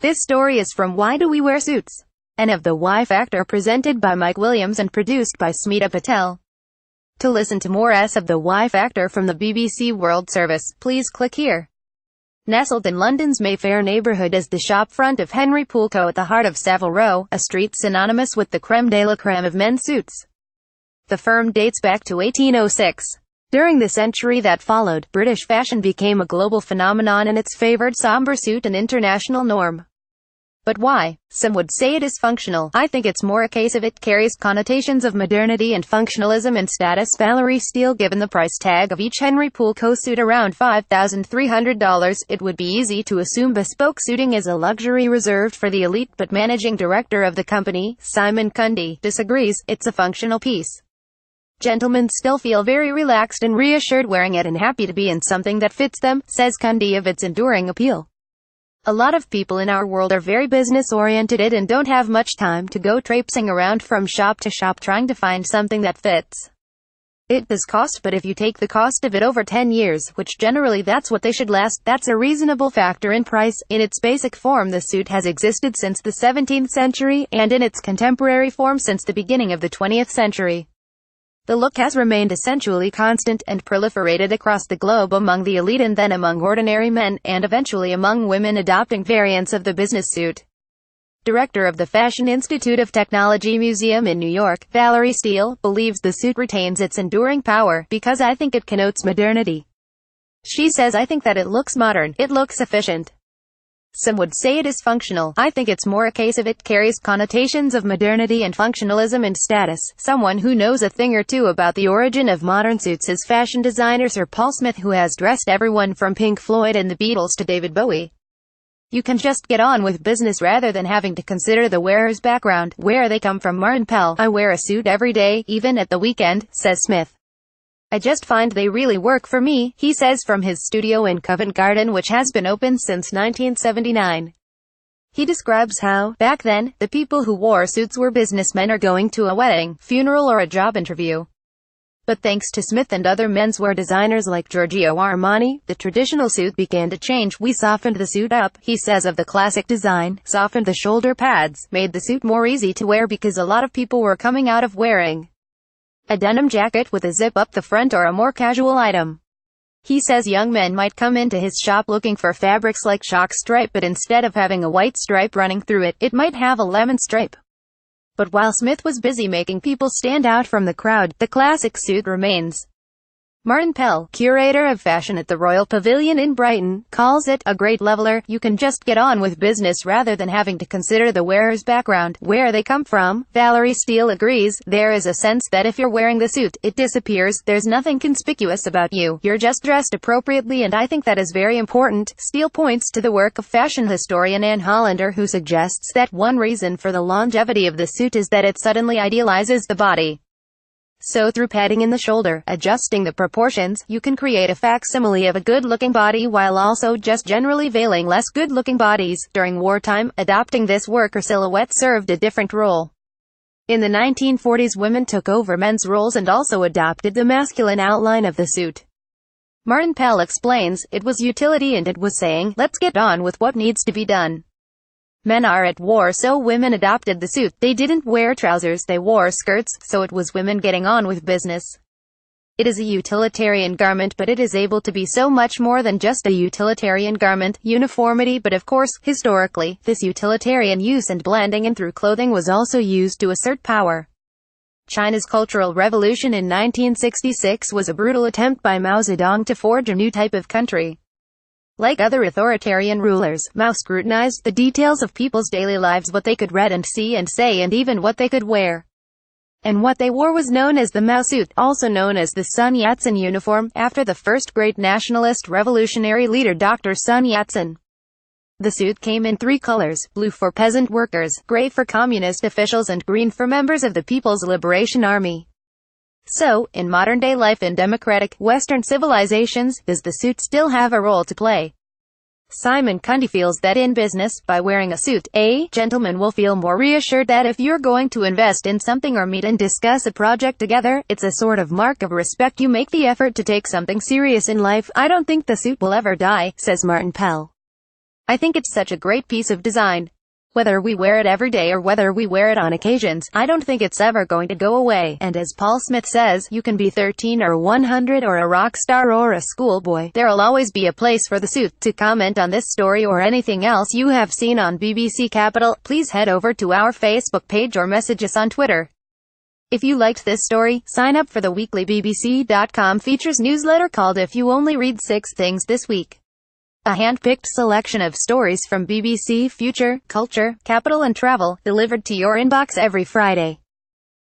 This story is from Why Do We Wear Suits? And of the Why Factor, presented by Mike Williams and produced by Smita Patel. To listen to more of the Why Factor from the BBC World Service, please click here. Nestled in London's Mayfair neighbourhood is the shop front of Henry Poole Co. at the heart of Savile Row, a street synonymous with the creme de la creme of men's suits. The firm dates back to 1806. During the century that followed, British fashion became a global phenomenon and its favoured sombre suit an international norm. But why? Some would say it is functional. I think it's more a case of it carries connotations of modernity and functionalism and status. Valerie Steele. Given the price tag of each Henry Poole Co. suit around $5,300, it would be easy to assume bespoke suiting is a luxury reserved for the elite, but managing director of the company, Simon Cundy, disagrees. It's a functional piece. Gentlemen still feel very relaxed and reassured wearing it and happy to be in something that fits them, says Cundy of its enduring appeal. A lot of people in our world are very business-oriented and don't have much time to go traipsing around from shop to shop trying to find something that fits. It does cost, but if you take the cost of it over 10 years, which generally that's what they should last, that's a reasonable factor in price. In its basic form, the suit has existed since the 17th century, and in its contemporary form since the beginning of the 20th century. The look has remained essentially constant, and proliferated across the globe among the elite and then among ordinary men, and eventually among women adopting variants of the business suit. Director of the Fashion Institute of Technology Museum in New York, Valerie Steele, believes the suit retains its enduring power, because I think it connotes modernity. She says, I think that it looks modern, it looks efficient. Some would say it is functional. I think it's more a case of it carries connotations of modernity and functionalism and status. Someone who knows a thing or two about the origin of modern suits is fashion designer Sir Paul Smith, who has dressed everyone from Pink Floyd and the Beatles to David Bowie. You can just get on with business rather than having to consider the wearer's background, where they come from. Martin Pell. I wear a suit every day, even at the weekend, says Smith. I just find they really work for me, he says from his studio in Covent Garden, which has been open since 1979. He describes how, back then, the people who wore suits were businessmen or going to a wedding, funeral or a job interview. But thanks to Smith and other menswear designers like Giorgio Armani, the traditional suit began to change. We softened the suit up, he says of the classic design, softened the shoulder pads, made the suit more easy to wear because a lot of people were coming out of wearing a denim jacket with a zip up the front or a more casual item. He says young men might come into his shop looking for fabrics like chalk stripe, but instead of having a white stripe running through it, it might have a lemon stripe. But while Smith was busy making people stand out from the crowd, the classic suit remains. Martin Pell, curator of fashion at the Royal Pavilion in Brighton, calls it a great leveler. You can just get on with business rather than having to consider the wearer's background, where they come from. Valerie Steele agrees. There is a sense that if you're wearing the suit, it disappears. There's nothing conspicuous about you. You're just dressed appropriately, and I think that is very important. Steele points to the work of fashion historian Anne Hollander, who suggests that one reason for the longevity of the suit is that it suddenly idealizes the body. So through padding in the shoulder, adjusting the proportions, you can create a facsimile of a good-looking body while also just generally veiling less good-looking bodies. During wartime, adopting this worker silhouette served a different role. In the 1940s, women took over men's roles and also adopted the masculine outline of the suit. Martin Pell explains, it was utility and it was saying, let's get on with what needs to be done. Men are at war, so women adopted the suit. They didn't wear trousers, they wore skirts, so it was women getting on with business. It is a utilitarian garment, but it is able to be so much more than just a utilitarian garment, uniformity. But of course, historically, this utilitarian use and blending in through clothing was also used to assert power. China's Cultural Revolution in 1966 was a brutal attempt by Mao Zedong to forge a new type of country. Like other authoritarian rulers, Mao scrutinized the details of people's daily lives, what they could read and see and say, and even what they could wear. And what they wore was known as the Mao suit, also known as the Sun Yat-sen uniform, after the first great nationalist revolutionary leader Dr. Sun Yat-sen. The suit came in three colors: blue for peasant workers, gray for communist officials, and green for members of the People's Liberation Army. So, in modern-day life in democratic, Western civilizations, does the suit still have a role to play? Simon Cundy feels that in business, by wearing a suit, a gentleman will feel more reassured that if you're going to invest in something or meet and discuss a project together, it's a sort of mark of respect. You make the effort to take something serious in life. I don't think the suit will ever die, says Martin Pell. I think it's such a great piece of design. Whether we wear it every day or whether we wear it on occasions, I don't think it's ever going to go away. And as Paul Smith says, you can be 13 or 100 or a rock star or a schoolboy. There'll always be a place for the suit. To comment on this story or anything else you have seen on BBC Capital, please head over to our Facebook page or message us on Twitter. If you liked this story, sign up for the weekly BBC.com features newsletter called If You Only Read 6 Things This Week. A hand-picked selection of stories from BBC, Future, Culture, Capital and Travel, delivered to your inbox every Friday.